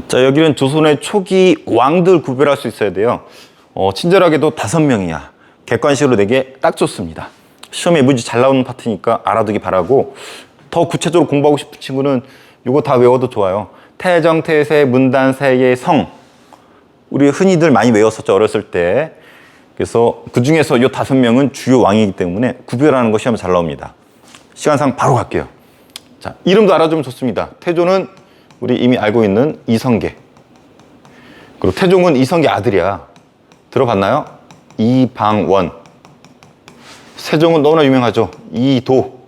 자, 여기는 조선의 초기 왕들 구별할 수 있어야 돼요. 친절하게도 5명이야. 객관식으로 내게 딱 좋습니다. 시험에 무지 잘 나오는 파트니까 알아두기 바라고, 더 구체적으로 공부하고 싶은 친구는 이거 다 외워도 좋아요. 태정, 태세, 문단, 세예, 성. 우리 흔히들 많이 외웠었죠, 어렸을 때. 그래서 그 중에서 이 5명은 주요 왕이기 때문에 구별하는 거 시험에 잘 나옵니다. 시간상 바로 갈게요. 자, 이름도 알아두면 좋습니다. 태조는 우리 이미 알고 있는 이성계. 그리고 태종은 이성계 아들이야. 들어봤나요? 이방원. 세종은 너무나 유명하죠. 이도.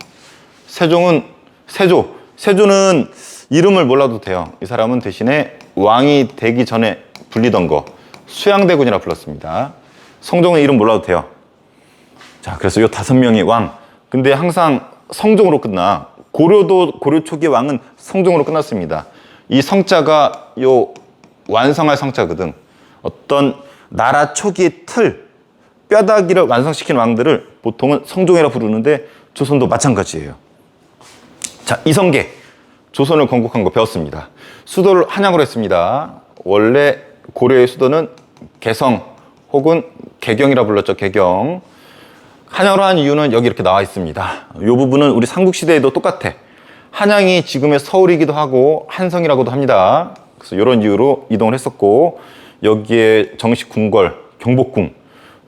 세종은 세조. 세조는 이름을 몰라도 돼요. 이 사람은 대신에 왕이 되기 전에 불리던 거 수양대군이라 불렀습니다. 성종은 이름 몰라도 돼요. 자, 그래서 이 5명의 왕. 근데 항상 성종으로 끝나. 고려도 고려 초기 왕은 성종으로 끝났습니다. 이 성자가 요 완성할 성자거든. 어떤 나라 초기의 틀, 뼈다귀를 완성시킨 왕들을 보통은 성종이라 부르는데 조선도 마찬가지예요. 자, 이성계. 조선을 건국한 거 배웠습니다. 수도를 한양으로 했습니다. 원래 고려의 수도는 개성 혹은 개경이라 불렀죠. 개경. 한양으로 한 이유는 여기 이렇게 나와 있습니다. 이 부분은 우리 삼국시대에도 똑같아. 한양이 지금의 서울이기도 하고 한성이라고도 합니다. 그래서 이런 이유로 이동을 했었고, 여기에 정식 궁궐, 경복궁,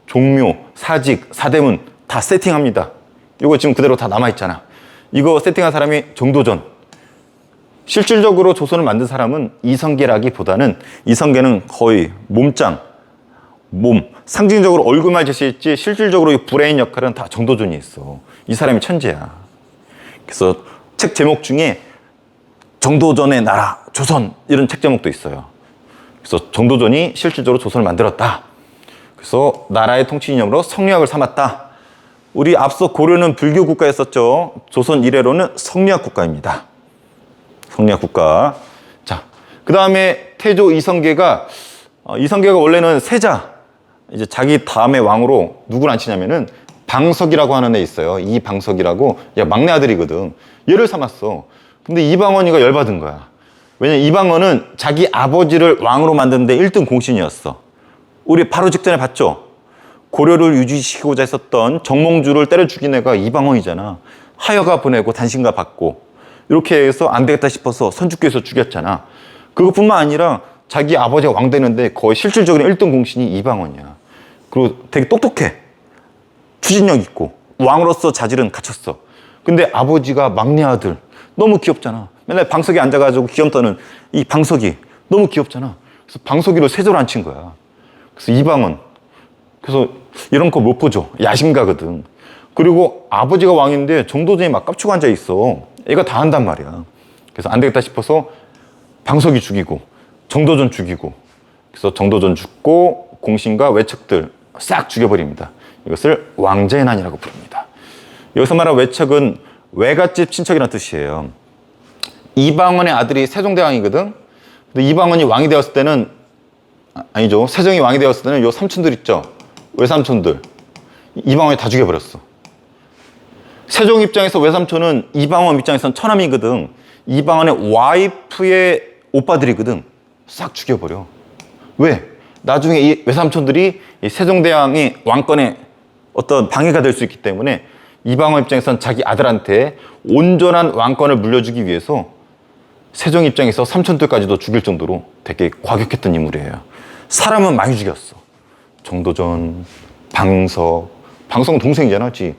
종묘, 사직, 사대문 다 세팅합니다. 이거 지금 그대로 다 남아있잖아. 이거 세팅한 사람이 정도전. 실질적으로 조선을 만든 사람은 이성계라기보다는, 이성계는 거의 몸짱, 상징적으로 얼굴만 제시했지 실질적으로 이 브레인 역할은 다 정도전이 있어. 이 사람이 천재야. 그래서 책 제목 중에 정도전의 나라, 조선 이런 책 제목도 있어요. 그래서 정도전이 실질적으로 조선을 만들었다. 그래서 나라의 통치 이념으로 성리학을 삼았다. 우리 앞서 고려는 불교 국가였었죠. 조선 이래로는 성리학 국가입니다. 성리학 국가. 자, 그 다음에 태조 이성계가 원래는 세자, 이제 자기 다음에 왕으로 누구를 앉히냐면은 방석이라고 하는 애 있어요. 이방석이라고. 야, 막내 아들이거든. 얘를 삼았어. 근데 이방원이가 열받은 거야. 왜냐면 이방원은 자기 아버지를 왕으로 만드는데 1등 공신이었어. 우리 바로 직전에 봤죠? 고려를 유지시키고자 했었던 정몽주를 때려 죽인 애가 이방원이잖아. 하여가 보내고 단신가 받고. 이렇게 해서 안 되겠다 싶어서 선주교에서 죽였잖아. 그것뿐만 아니라 자기 아버지가 왕 되는데 거의 실질적인 1등 공신이 이방원이야. 그리고 되게 똑똑해. 추진력 있고 왕으로서 자질은 갖췄어. 근데 아버지가 막내 아들, 너무 귀엽잖아. 맨날 방석에 앉아가지고 귀염 떠는 이 방석이 너무 귀엽잖아. 그래서 방석이로 세조를 앉힌 거야. 그래서 이방원. 그래서 이런 거 못 보죠. 야심가거든. 그리고 아버지가 왕인데 정도전이 막 깝치고 앉아 있어. 얘가 다 한단 말이야. 그래서 안 되겠다 싶어서 방석이 죽이고 정도전 죽이고, 그래서 정도전 죽고 공신과 외척들 싹 죽여버립니다. 이것을 왕자의 난이라고 부릅니다. 여기서 말하는 외척은 외갓집 친척이라는 뜻이에요. 이방원의 아들이 세종대왕이거든. 근데 이방원이 왕이 되었을 때는, 아니죠, 세종이 왕이 되었을 때는 요 삼촌들 있죠, 외삼촌들, 이방원이 다 죽여버렸어. 세종 입장에서 외삼촌은 이방원 입장에서는 처남이거든. 이방원의 와이프의 오빠들이거든. 싹 죽여버려. 왜? 나중에 이 외삼촌들이 이 세종대왕이 왕권에 어떤 방해가 될 수 있기 때문에 이방원 입장에서는 자기 아들한테 온전한 왕권을 물려주기 위해서 세종 입장에서 삼촌들까지도 죽일 정도로 되게 과격했던 인물이에요. 사람은 많이 죽였어. 정도전, 방석은 동생이잖아, 그치?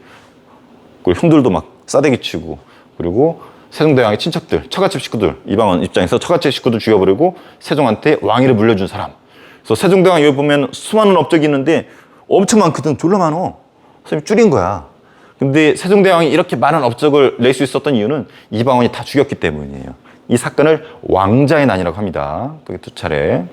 그리고 형들도 막 싸대기 치고, 그리고 세종대왕의 친척들, 처갓집 식구들, 이방원 입장에서 처갓집 식구들 죽여버리고 세종한테 왕위를 물려준 사람. 그래서 세종대왕 여기 보면 수많은 업적이 있는데 엄청 많거든. 졸라 많어. 선생님 줄인 거야. 근데 세종대왕이 이렇게 많은 업적을 낼 수 있었던 이유는 이방원이 다 죽였기 때문이에요. 이 사건을 왕자의 난이라고 합니다. 그게 2차례.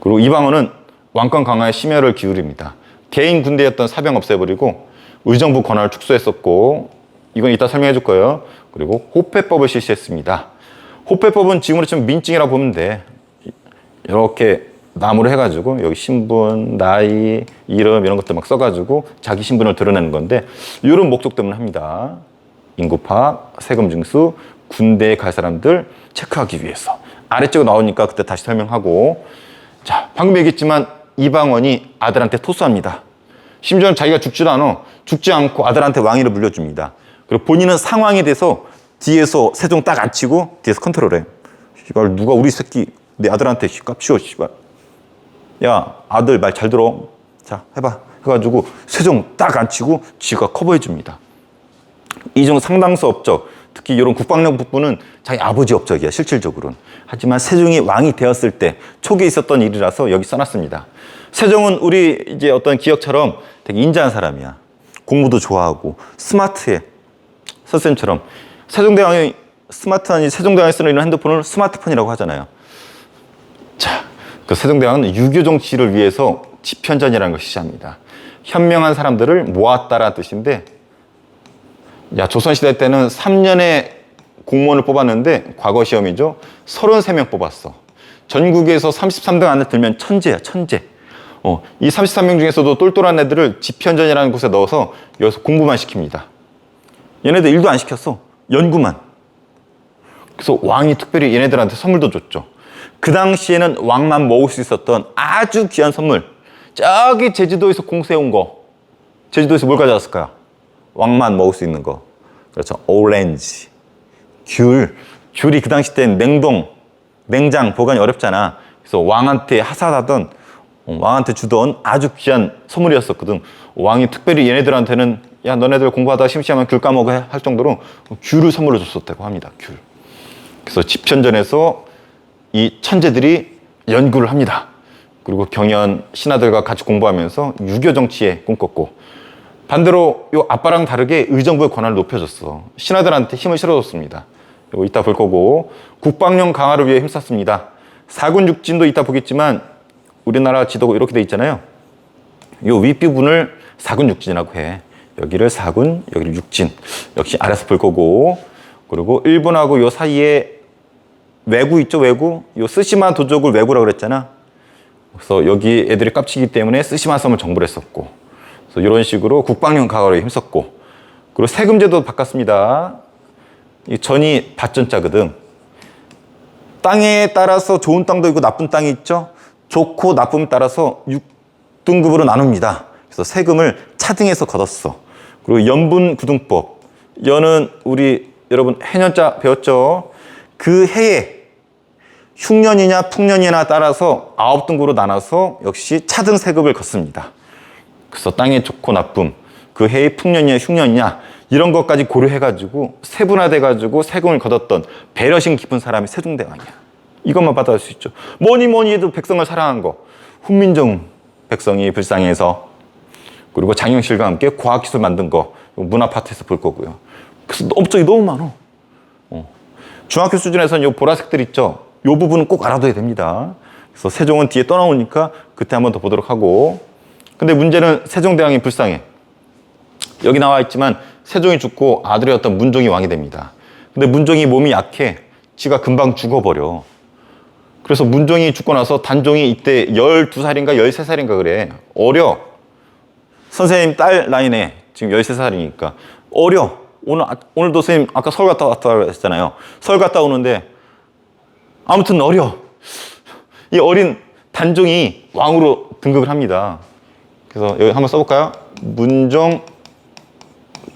그리고 이방원은 왕권 강화에 심혈을 기울입니다. 개인 군대였던 사병 없애버리고 의정부 권한을 축소했었고, 이건 이따 설명해 줄 거예요. 그리고 호패법을 실시했습니다. 호패법은 지금으로 치면 민증이라고 보면 돼. 이렇게 나무로 해가지고 여기 신분, 나이, 이름 이런 것들 막 써가지고 자기 신분을 드러내는 건데, 이런 목적 때문에 합니다. 인구 파악, 세금 징수, 군대에 갈 사람들 체크하기 위해서. 아래쪽으로 나오니까 그때 다시 설명하고. 자, 방금 얘기했지만 이방원이 아들한테 토수합니다. 심지어는 자기가 죽지도 않아. 죽지 않고 아들한테 왕위를 물려줍니다. 그리고 본인은 상황에 대해서 뒤에서 세종 딱 앉히고 뒤에서 컨트롤해. 씨발, 누가 우리 새끼 내 아들한테 깝치워, 씨발. 야, 아들 말 잘 들어. 자, 해봐. 해가지고 세종 딱 앉히고 지가 커버해 줍니다. 이 중 상당수 업적, 특히 이런 국방력 부분은 자기 아버지 업적이야, 실질적으로는. 하지만 세종이 왕이 되었을 때 초기에 있었던 일이라서 여기 써놨습니다. 세종은 우리 이제 어떤 기억처럼 되게 인자한 사람이야. 공부도 좋아하고 스마트해. 선생님처럼 세종대왕이 스마트하니 세종대왕이 쓰는 이런 핸드폰을 스마트폰이라고 하잖아요. 자, 그 세종대왕은 유교 정치를 위해서 집현전이라는 것을 시작합니다. 현명한 사람들을 모았다라는 뜻인데, 야, 조선시대 때는 3년에 공무원을 뽑았는데 과거 시험이죠. 33명 뽑았어. 전국에서 33등 안에 들면 천재야, 천재. 이 33명 중에서도 똘똘한 애들을 집현전이라는 곳에 넣어서 여기서 공부만 시킵니다. 얘네들 일도 안 시켰어. 연구만. 그래서 왕이 특별히 얘네들한테 선물도 줬죠. 그 당시에는 왕만 먹을 수 있었던 아주 귀한 선물. 저기 제주도에서 공수해온 거. 제주도에서 뭘 가져왔을까요? 왕만 먹을 수 있는 거. 그렇죠. 오렌지, 귤이 그 당시 때는 냉장 보관이 어렵잖아. 그래서 왕한테 하사하던, 왕한테 주던 아주 귀한 선물이었었거든. 왕이 특별히 얘네들한테는 야, 너네들 공부하다가 심심하면 귤 까먹어 할 정도로 귤을 선물로 줬었다고 합니다. 귤. 그래서 집현전에서 이 천재들이 연구를 합니다. 그리고 경연 신하들과 같이 공부하면서 유교 정치에 꿈꿨고, 반대로 요 아빠랑 다르게 의정부의 권한을 높여줬어. 신하들한테 힘을 실어줬습니다. 이거 이따 볼 거고, 국방력 강화를 위해 힘썼습니다. 사군 육진도 이따 보겠지만 우리나라 지도가 이렇게 돼 있잖아요. 요 윗부분을 사군 육진이라고 해. 여기를 사군, 여기를 육진. 역시 알아서 볼 거고, 그리고 일본하고 요 사이에 왜구 있죠, 왜구? 요 쓰시마 도족을 왜구라고 그랬잖아. 그래서 여기 애들이 깝치기 때문에 쓰시마 섬을 정벌 했었고, 그래서 이런 식으로 국방력 강화에 힘썼고, 그리고 세금제도 바꿨습니다. 이 전이 밭전자거든. 땅에 따라서 좋은 땅도 있고 나쁜 땅이 있죠. 좋고 나쁨에 따라서 6등급으로 나눕니다. 그래서 세금을 차등해서 걷었어. 그리고 연분구등법. 연은 우리 여러분 해년자 배웠죠. 그 해에 흉년이냐 풍년이냐 따라서 9등급으로 나눠서 역시 차등 세금을 걷습니다. 그래서 땅의 좋고 나쁨, 그 해의 풍년이냐 흉년이냐 이런 것까지 고려해가지고 세분화돼가지고 세금을 걷었던 배려심 깊은 사람이 세종대왕이야. 이것만 받아줄 수 있죠. 뭐니 해도 백성을 사랑한 거. 훈민정 백성이 불쌍해서, 그리고 장영실과 함께 과학기술 만든 거 문화파트에서 볼 거고요. 그래서 업적이 너무 많아. 중학교 수준에서는 이 보라색들 있죠. 이 부분은 꼭 알아둬야 됩니다. 그래서 세종은 뒤에 떠나오니까 그때 한 번 더 보도록 하고. 근데 문제는 세종대왕이 불쌍해. 여기 나와 있지만 세종이 죽고 아들이었던 문종이 왕이 됩니다. 근데 문종이 몸이 약해. 지가 금방 죽어버려. 그래서 문종이 죽고 나서 단종이 이때 12살인가 13살인가 그래. 어려. 선생님 딸 나이네. 지금 13살이니까. 어려. 오늘도 선생님 아까 서울 갔다 왔다 했잖아요. 서울 갔다 오는데 아무튼 어려. 이 어린 단종이 왕으로 등극을 합니다. 그래서 여기 한번 써볼까요? 문종,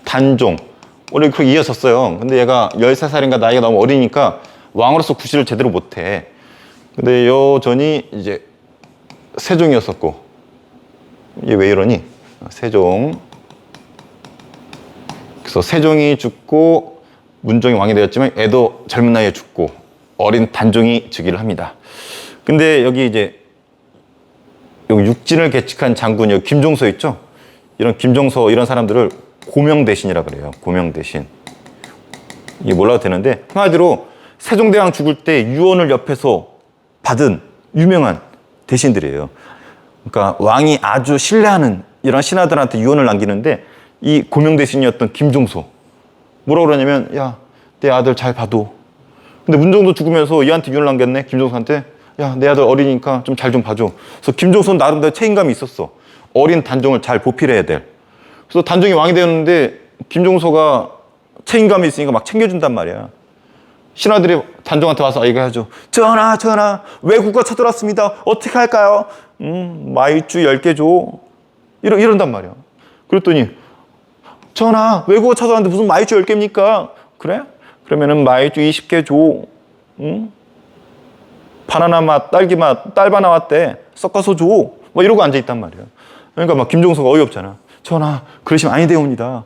단종. 원래 그렇게 이어졌어요. 근데 얘가 13살인가 나이가 너무 어리니까 왕으로서 구실을 제대로 못해. 근데 여전히 이제 세종이었었고, 얘 왜 이러니? 세종. 그래서 세종이 죽고 문종이 왕이 되었지만 애도 젊은 나이에 죽고 어린 단종이 즉위를 합니다. 근데 여기 이제 여기 육진을 개칙한 장군 여기 김종서 있죠? 이런 김종서 이런 사람들을 고명대신이라 그래요. 고명대신. 이게 몰라도 되는데 한마디로 세종대왕 죽을 때 유언을 옆에서 받은 유명한 대신들이에요. 그러니까 왕이 아주 신뢰하는 이런 신하들한테 유언을 남기는데 이 고명대신이었던 김종서 뭐라고 그러냐면 야, 내 아들 잘 봐도. 근데 문종도 죽으면서 얘한테 유언을 남겼네. 김종서한테 야, 내 아들 어리니까 좀 잘 좀 봐줘. 그래서 김종서는 나름대로 책임감이 있었어. 어린 단종을 잘 보필해야 될. 그래서 단종이 왕이 되었는데 김종서가 책임감이 있으니까 막 챙겨준단 말이야. 신하들이 단종한테 와서 얘기하죠. 전하, 전하, 왜국가 쳐들었습니다. 어떻게 할까요? 마이쮸 10개 줘. 이런단 말이야. 그랬더니, 전하, 왜국가 쳐들었는데 무슨 마이쮸 10개입니까? 그래? 그러면은 마이쮸 20개 줘. 바나나 맛, 딸기 맛, 딸바 나왔대. 섞어서 줘. 뭐 이러고 앉아있단 말이야. 그러니까 막 김종서가 어이없잖아. 전하, 그러시면 아니 되옵니다.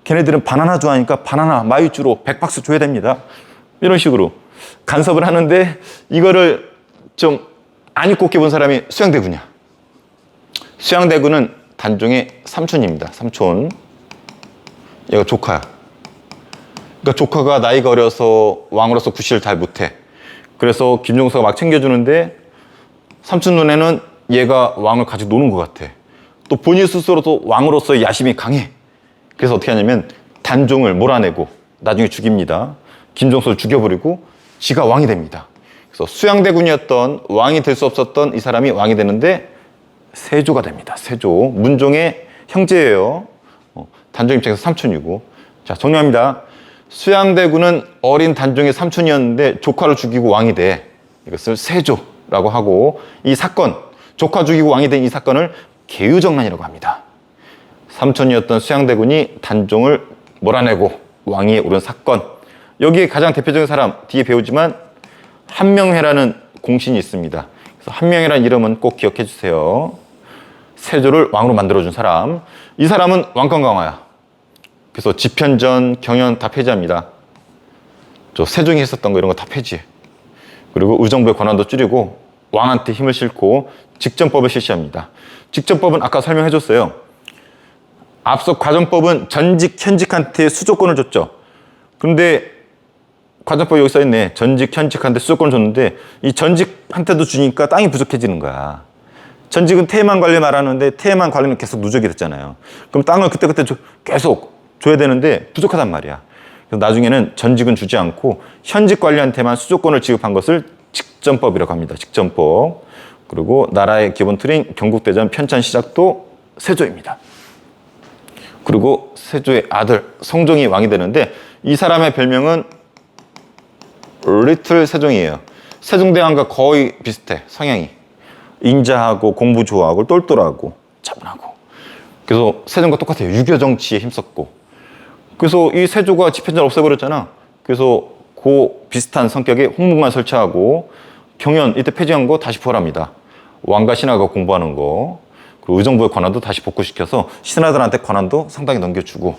걔네들은 바나나 좋아하니까 바나나 마이쮸로 100박스 줘야 됩니다. 이런 식으로 간섭을 하는데 이거를 좀 안 입고 본 사람이 수양대군이야. 수양대군은 단종의 삼촌입니다. 삼촌. 얘가 조카야. 그러니까 조카가 나이가 어려서 왕으로서 구실을 잘 못해. 그래서 김종서가 막 챙겨주는데 삼촌 눈에는 얘가 왕을 가지고 노는 것 같아. 또 본인 스스로도 왕으로서의 야심이 강해. 그래서 어떻게 하냐면 단종을 몰아내고 나중에 죽입니다. 김종서를 죽여버리고 지가 왕이 됩니다. 그래서 수양대군이었던 왕이 될 수 없었던 이 사람이 왕이 되는데 세조가 됩니다. 세조. 문종의 형제예요. 단종 입장에서 삼촌이고. 자, 정리합니다. 수양대군은 어린 단종의 삼촌이었는데 조카를 죽이고 왕이 돼. 이것을 세조라고 하고, 이 사건, 조카 죽이고 왕이 된 이 사건을 계유정난이라고 합니다. 삼촌이었던 수양대군이 단종을 몰아내고 왕위에 오른 사건. 여기에 가장 대표적인 사람 뒤에 배우지만 한명회라는 공신이 있습니다. 그래서 한명회라는 이름은 꼭 기억해 주세요. 세조를 왕으로 만들어준 사람. 이 사람은 왕권강화야. 그래서 집현전, 경연 다 폐지합니다. 저 세종이 했었던 거 이런 거 다 폐지해. 그리고 의정부의 권한도 줄이고 왕한테 힘을 싣고 직전법을 실시합니다. 직전법은 아까 설명해 줬어요. 앞서 과전법은 전직, 현직한테 수조권을 줬죠. 그런데 과전법 여기 써있네. 전직, 현직한테 수조권을 줬는데 이 전직한테도 주니까 땅이 부족해지는 거야. 전직은 태만 관리 말하는데 태만 관리는 계속 누적이 됐잖아요. 그럼 땅을 그때그때 계속 줘야 되는데 부족하단 말이야. 그래서 나중에는 전직은 주지 않고 현직 관리한테만 수조권을 지급한 것을 직전법이라고 합니다. 직전법. 그리고 나라의 기본 틀인 경국대전 편찬 시작도 세조입니다. 그리고 세조의 아들 성종이 왕이 되는데 이 사람의 별명은 리틀 세종이에요. 세종대왕과 거의 비슷해. 성향이. 인자하고 공부 좋아하고 똘똘하고 차분하고. 그래서 세종과 똑같아요. 유교 정치에 힘썼고. 그래서 이 세조가 집현전을 없애버렸잖아. 그래서 그 비슷한 성격의 홍문관 설치하고 경연 이때 폐지한 거 다시 부활합니다. 왕과 신하가 공부하는 거. 그리고 의정부의 권한도 다시 복구시켜서 신하들한테 권한도 상당히 넘겨주고.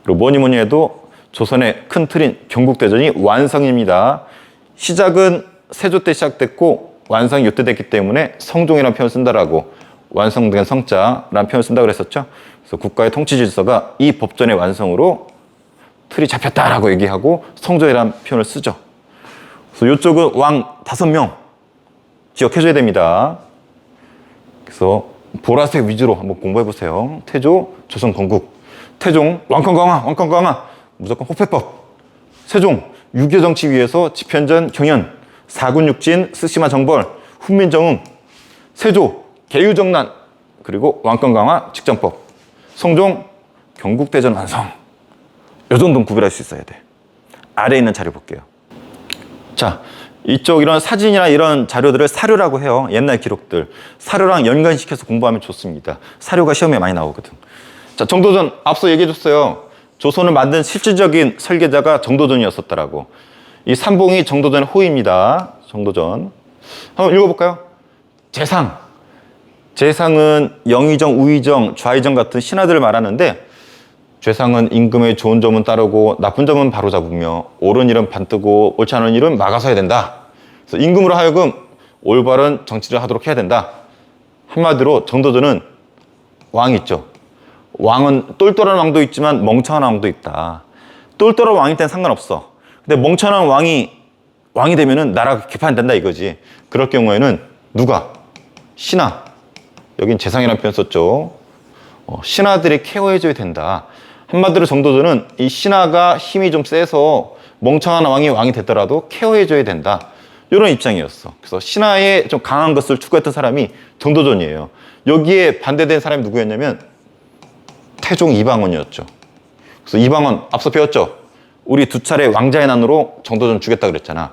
그리고 뭐니 해도 조선의 큰 틀인 경국대전이 완성입니다. 시작은 세조 때 시작됐고 완성이 이때 됐기 때문에 성종이라는 표현을 쓴다라고, 완성된 성자라는 표현을 쓴다고 그랬었죠. 그래서 국가의 통치 질서가 이 법전의 완성으로 틀이 잡혔다라고 얘기하고 성조이라는 표현을 쓰죠. 그래서 이쪽은 왕 5명 기억해줘야 됩니다. 그래서 보라색 위주로 한번 공부해보세요. 태조, 조선 건국. 태종, 왕권 강화. 무조건 호패법. 세종, 유교 정치 위해서 집현전, 경연. 사군육진, 스시마 정벌, 훈민정음. 세조, 계유정난. 그리고 왕권 강화, 직전법. 성종, 경국대전 완성. 이 정도는 구별할 수 있어야 돼. 아래에 있는 자료 볼게요. 자, 이쪽 이런 사진이나 이런 자료들을 사료라고 해요. 옛날 기록들. 사료랑 연관시켜서 공부하면 좋습니다. 사료가 시험에 많이 나오거든. 자, 정도전 앞서 얘기해줬어요. 조선을 만든 실질적인 설계자가 정도전이었었다라고. 이 삼봉이 정도전의 호입니다. 정도전. 한번 읽어볼까요? 재상. 재상은 영의정, 우의정, 좌의정 같은 신하들을 말하는데, 죄상은 임금의 좋은 점은 따르고 나쁜 점은 바로잡으며 옳은 일은 반뜨고 옳지 않은 일은 막아서야 된다. 그래서 임금으로 하여금 올바른 정치를 하도록 해야 된다. 한마디로 정도전은 왕이 있죠. 왕은 똘똘한 왕도 있지만 멍청한 왕도 있다. 똘똘한 왕일 땐 상관없어. 근데 멍청한 왕이 되면은 나라가 개판된다 이거지. 그럴 경우에는 누가? 신하. 여긴 재상이라는 표현 썼죠. 신하들이 케어해줘야 된다. 한마디로 정도전은 이 신하가 힘이 좀 세서 멍청한 왕이 됐더라도 케어해줘야 된다. 이런 입장이었어. 그래서 신하의 좀 강한 것을 추구했던 사람이 정도전이에요. 여기에 반대된 사람이 누구였냐면 태종 이방원이었죠. 그래서 이방원 앞서 배웠죠. 우리 2차례 왕자의 난으로 정도전 죽였다 그랬잖아.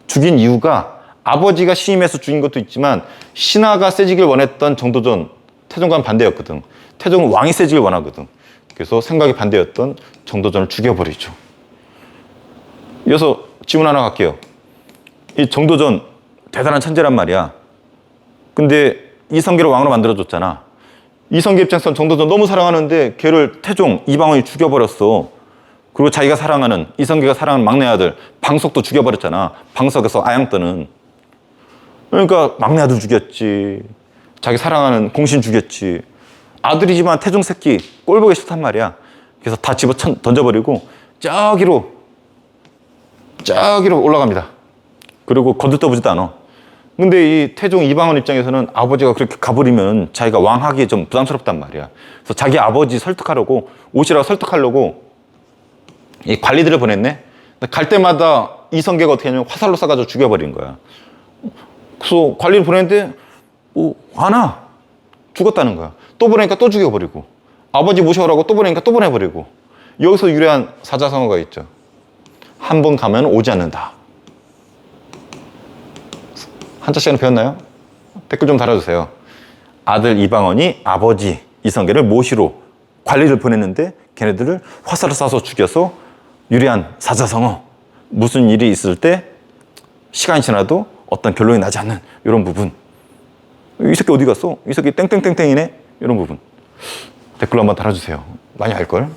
죽인 이유가 아버지가 시임해서 죽인 것도 있지만 신하가 세지길 원했던 정도전 태종과는 반대였거든. 태종은 왕이 세지길 원하거든. 그래서 생각이 반대였던 정도전을 죽여버리죠. 이어서 질문 하나 갈게요. 이 정도전 대단한 천재란 말이야. 근데 이성계를 왕으로 만들어줬잖아. 이성계 입장에서는 정도전 너무 사랑하는데 걔를 태종 이방원이 죽여버렸어. 그리고 자기가 사랑하는, 이성계가 사랑하는 막내 아들 방석도 죽여버렸잖아. 방석에서 아양떠는. 그러니까 막내 아들 죽였지. 자기 사랑하는 공신 죽였지. 아들이지만 태종 새끼 꼴 보기 싫단 말이야. 그래서 다 집어 던져버리고 저기로 올라갑니다. 그리고 거들떠보지도 않아. 근데 이 태종 이방원 입장에서는 아버지가 그렇게 가버리면 자기가 왕하기 좀 부담스럽단 말이야. 그래서 자기 아버지 설득하려고, 오시라고 설득하려고 이 관리들을 보냈네. 갈 때마다 이성계가 어떻게 하냐면 화살로 쏴가지고 죽여버린 거야. 그래서 관리를 보냈는데 안 와. 죽었다는 거야. 또 보내니까 또 죽여버리고, 아버지 모셔오라고 또 보내니까 또 보내버리고. 여기서 유래한 사자성어가 있죠. 한 번 가면 오지 않는다. 한자 시간에 배웠나요? 댓글 좀 달아주세요. 아들 이방원이 아버지 이성계를 모시러 관리를 보냈는데 걔네들을 화살을 쏴서 죽여서 유래한 사자성어. 무슨 일이 있을 때 시간이 지나도 어떤 결론이 나지 않는 이런 부분. 이 새끼 어디 갔어? 이 새끼 땡땡땡땡이네? 이런 부분. 댓글로 한번 달아주세요. 많이 알걸?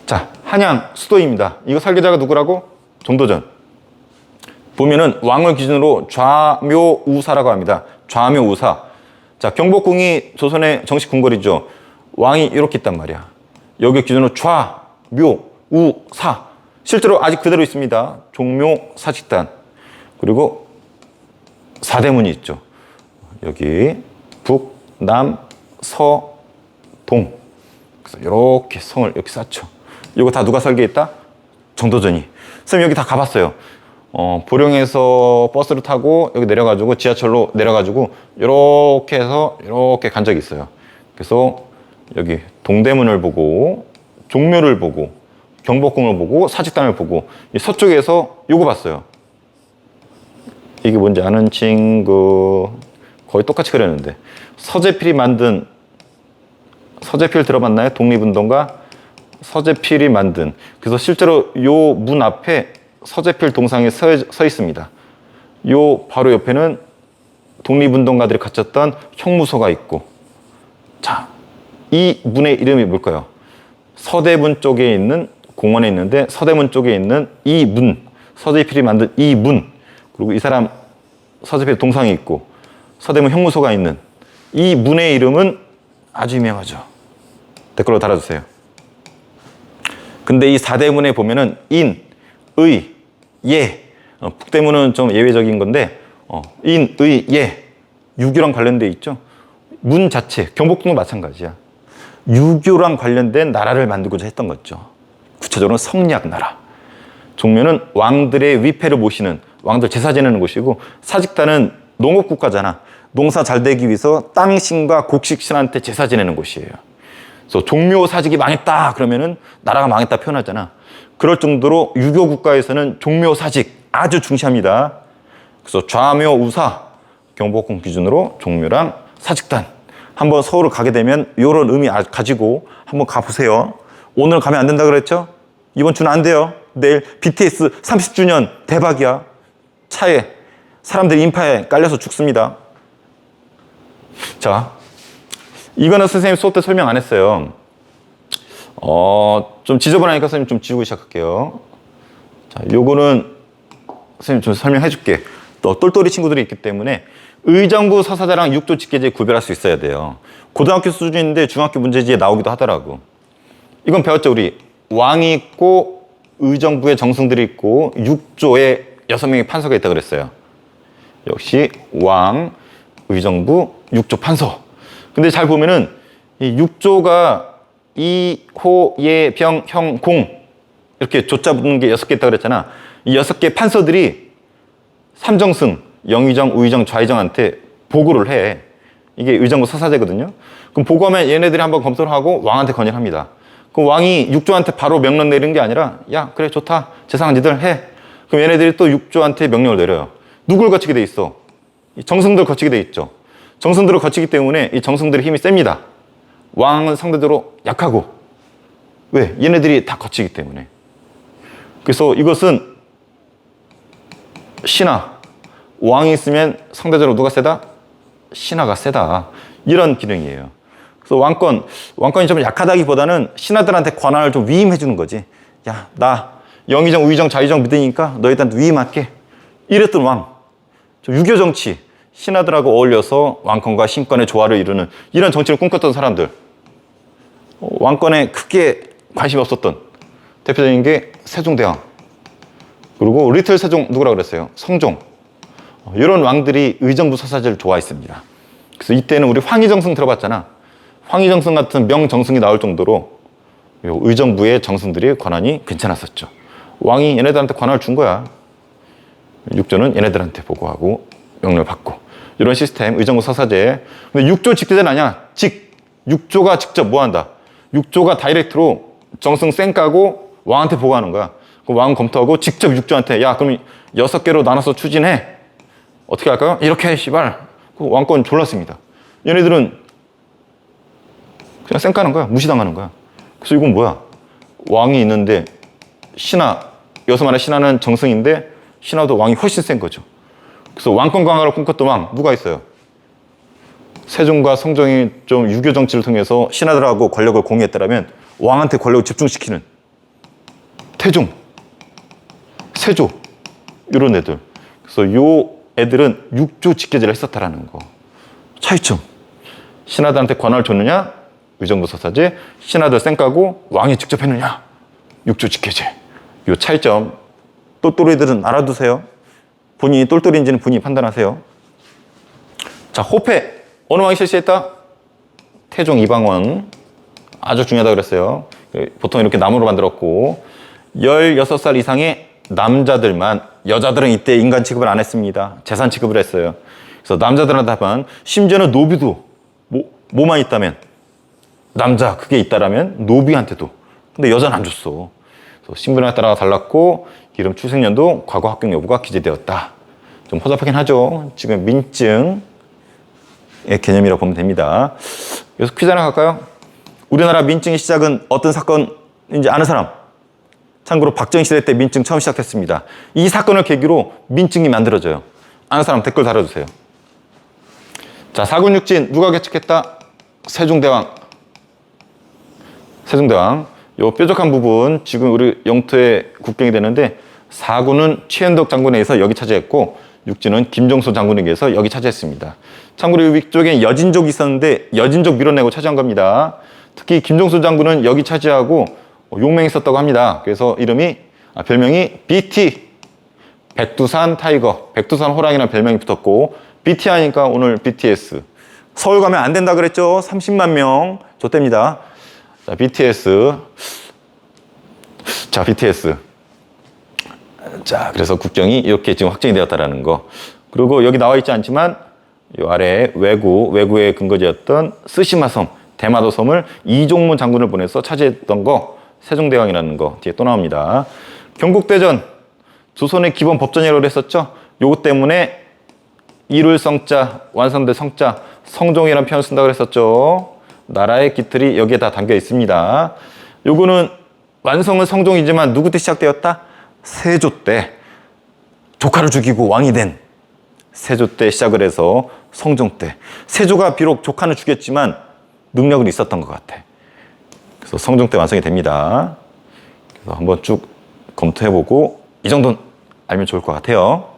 자, 한양 수도입니다. 이거 설계자가 누구라고? 정도전. 보면은 왕을 기준으로 좌묘우사라고 합니다. 좌묘우사. 자, 경복궁이 조선의 정식 궁궐이죠. 왕이 이렇게 있단 말이야. 여기 기준으로 좌, 묘, 우, 사. 실제로 아직 그대로 있습니다. 종묘, 사직단. 그리고 사대문이 있죠. 여기 북, 남, 서, 동. 그래서 이렇게 성을 이렇게 쌓죠. 이거 다 누가 설계했다? 정도전이. 선생님 여기 다 가봤어요. 보령에서 버스를 타고 여기 내려가지고 지하철로 내려가지고 이렇게 해서 이렇게 간 적이 있어요. 그래서 여기 동대문을 보고 종묘를 보고 경복궁을 보고 사직단을 보고 이 서쪽에서 요거 봤어요. 이게 뭔지 아는 친구. 거의 똑같이 그렸는데 서재필이 만든, 서재필 들어봤나요? 독립운동가 서재필이 만든. 그래서 실제로 요 문 앞에 서재필 동상이 서 있습니다. 요 바로 옆에는 독립운동가들이 갇혔던 형무소가 있고. 자, 이 문의 이름이 뭘까요? 서대문 쪽에 있는 공원에 있는데 서대문 쪽에 있는 이 문, 서재필이 만든 이 문, 그리고 이 사람 서재필 동상이 있고 서대문 형무소가 있는 이 문의 이름은 아주 유명하죠. 댓글로 달아주세요. 근데 이 사대문에 보면은 인, 의, 예. 북대문은 좀 예외적인 건데 인, 의, 예. 유교랑 관련돼 있죠. 문 자체, 경복궁도 마찬가지야. 유교랑 관련된 나라를 만들고자 했던 거죠. 구체적으로는 성리학나라. 종묘는 왕들의 위패를 모시는, 왕들 제사 지내는 곳이고, 사직단은 농업국가잖아. 농사 잘 되기 위해서 땅신과 곡식신한테 제사 지내는 곳이에요. 그래서 종묘 사직이 망했다 그러면은 나라가 망했다 표현하잖아. 그럴 정도로 유교 국가에서는 종묘 사직 아주 중시합니다. 그래서 좌묘 우사, 경복궁 기준으로 종묘랑 사직단. 한번 서울을 가게 되면 이런 의미 가지고 한번 가보세요. 오늘 가면 안 된다 그랬죠? 이번 주는 안 돼요. 내일 BTS 30주년 대박이야. 차에 사람들이 인파에 깔려서 죽습니다. 자, 이거는 선생님 수업 때 설명 안 했어요. 좀 지저분하니까 선생님 좀 지우고 시작할게요. 자, 요거는 선생님 좀 설명해 줄게. 또 똘똘이 친구들이 있기 때문에 의정부 서사자랑 육조 직계제 구별할 수 있어야 돼요. 고등학교 수준인데 중학교 문제지에 나오기도 하더라고. 이건 배웠죠, 우리. 왕이 있고 의정부에 정승들이 있고 육조에 6명의 판서가 있다고 그랬어요. 역시 왕, 의정부, 육조 판서. 근데 잘 보면은 이 육조가 이, 호, 예, 병, 형, 공 이렇게 조자 붙는 게 6개 있다고 그랬잖아. 이 6개 판서들이 삼정승, 영의정, 우의정, 좌의정한테 보고를 해. 이게 의정부 서사제거든요. 그럼 보고하면 얘네들이 한번 검토를 하고 왕한테 건의를 합니다. 그 왕이 육조한테 바로 명령 내리는 게 아니라 야 그래 좋다 재상 니들 해. 그럼 얘네들이 또 육조한테 명령을 내려요. 누굴 거치게 돼 있어? 이 정승들 거치게 돼 있죠. 정승들을 거치기 때문에 이 정승들의 힘이 셉니다. 왕은 상대적으로 약하고 왜? 얘네들이 다 거치기 때문에. 그래서 이것은 신하 왕이 있으면 상대적으로 누가 세다? 신하가 세다. 이런 기능이에요. 그래서 왕권이 좀 약하다기보다는 신하들한테 권한을 좀 위임해 주는 거지. 야, 나 영의정, 우의정, 자의정 믿으니까 너희들한테 위임할게. 이랬던 왕. 좀 유교 정치, 신하들하고 어울려서 왕권과 신권의 조화를 이루는 이런 정치를 꿈꿨던 사람들. 왕권에 크게 관심이 없었던 대표적인 게 세종대왕. 그리고 리틀 세종 누구라고 그랬어요? 성종. 이런 왕들이 의정부 서사제를 좋아했습니다. 그래서 이때는 우리 황희정승 들어봤잖아. 황희정승 같은 명정승이 나올 정도로 의정부의 정승들이 권한이 괜찮았었죠. 왕이 얘네들한테 권한을 준 거야. 육조는 얘네들한테 보고하고 명령을 받고. 이런 시스템, 의정부 서사제. 근데 육조 직제제는 아니야. 육조가 직접 뭐 한다? 육조가 다이렉트로 정승 쌩 까고 왕한테 보고하는 거야. 그 왕은 검토하고 직접 육조한테 야 그럼 6개로 나눠서 추진해. 어떻게 할까요? 이렇게 해 씨발. 그 왕권 졸랐습니다. 얘네들은 그냥 쌩 까는 거야. 무시당하는 거야. 그래서 이건 뭐야? 왕이 있는데 신하, 여기서 말하는 신하는 정승인데 신하도 왕이 훨씬 센 거죠. 그래서 왕권 강화를 꿈꿨던 왕 누가 있어요? 세종과 성종이 좀 유교 정치를 통해서 신하들하고 권력을 공유했다면 왕한테 권력을 집중시키는 태종, 세조 이런 애들. 그래서 요 애들은 육조 직계제를 했었다라는 거. 차이점. 신하들한테 권한을 줬느냐? 의정부 서사제. 신하들 쌩 까고 왕이 직접 했느냐? 육조 직계제. 요 차이점. 똘똘이들은 알아두세요. 본인이 똘똘인지는 본인이 판단하세요. 자, 호패. 어느 왕이 실시했다? 태종 이방원. 아주 중요하다고 그랬어요. 보통 이렇게 나무로 만들었고 16살 이상의 남자들만, 여자들은 이때 인간 취급을 안 했습니다. 재산 취급을 했어요. 그래서 남자들한테 하면 심지어는 노비도 뭐만 있다면 남자 그게 있다라면 노비한테도. 근데 여자는 안 줬어. 그래서 신분에 따라 달랐고 이름 출생년도 과거 합격 여부가 기재되었다. 좀 허접하긴 하죠. 지금 민증의 개념이라고 보면 됩니다. 그래서 퀴즈 하나 갈까요? 우리나라 민증의 시작은 어떤 사건인지 아는 사람? 참고로 박정희 시대 때 민증 처음 시작했습니다. 이 사건을 계기로 민증이 만들어져요. 아는 사람 댓글 달아주세요. 자, 사군육진 누가 개척했다? 세종대왕. 세종대왕. 요 뾰족한 부분 지금 우리 영토에 국경이 되는데 사군은 최현덕 장군에 의해서 여기 차지했고 육진은 김종소 장군에 의해서 여기 차지했습니다. 참고로 이 위쪽에 여진족이 있었는데 여진족 밀어내고 차지한 겁니다. 특히 김종소 장군은 여기 차지하고 용맹이 있었다고 합니다. 그래서 별명이 BT, 백두산 타이거, 백두산 호랑이라는 별명이 붙었고 BT 하니까 오늘 BTS. 서울 가면 안 된다 그랬죠? 30만 명 줬답니다. 자, BTS. 자, BTS. 자, 그래서 국경이 이렇게 지금 확정이 되었다라는 거. 그리고 여기 나와 있지 않지만 이 아래 왜구의 근거지였던 스시마섬, 대마도 섬을 이종문 장군을 보내서 차지했던 거 세종대왕이라는 거 뒤에 또 나옵니다. 경국대전 조선의 기본 법전이라고 했었죠. 요거 때문에 이룰 성자, 완성될 성자, 성종이라는 표현을 쓴다고 그랬었죠. 나라의 기틀이 여기에 다 담겨 있습니다. 요거는 완성은 성종이지만 누구 때 시작되었다? 세조 때 조카를 죽이고 왕이 된 세조 때 시작을 해서 성종 때. 세조가 비록 조카는 죽였지만 능력은 있었던 것 같아. 그래서 성종 때 완성이 됩니다. 그래서 한번 쭉 검토해보고 이 정도는 알면 좋을 것 같아요.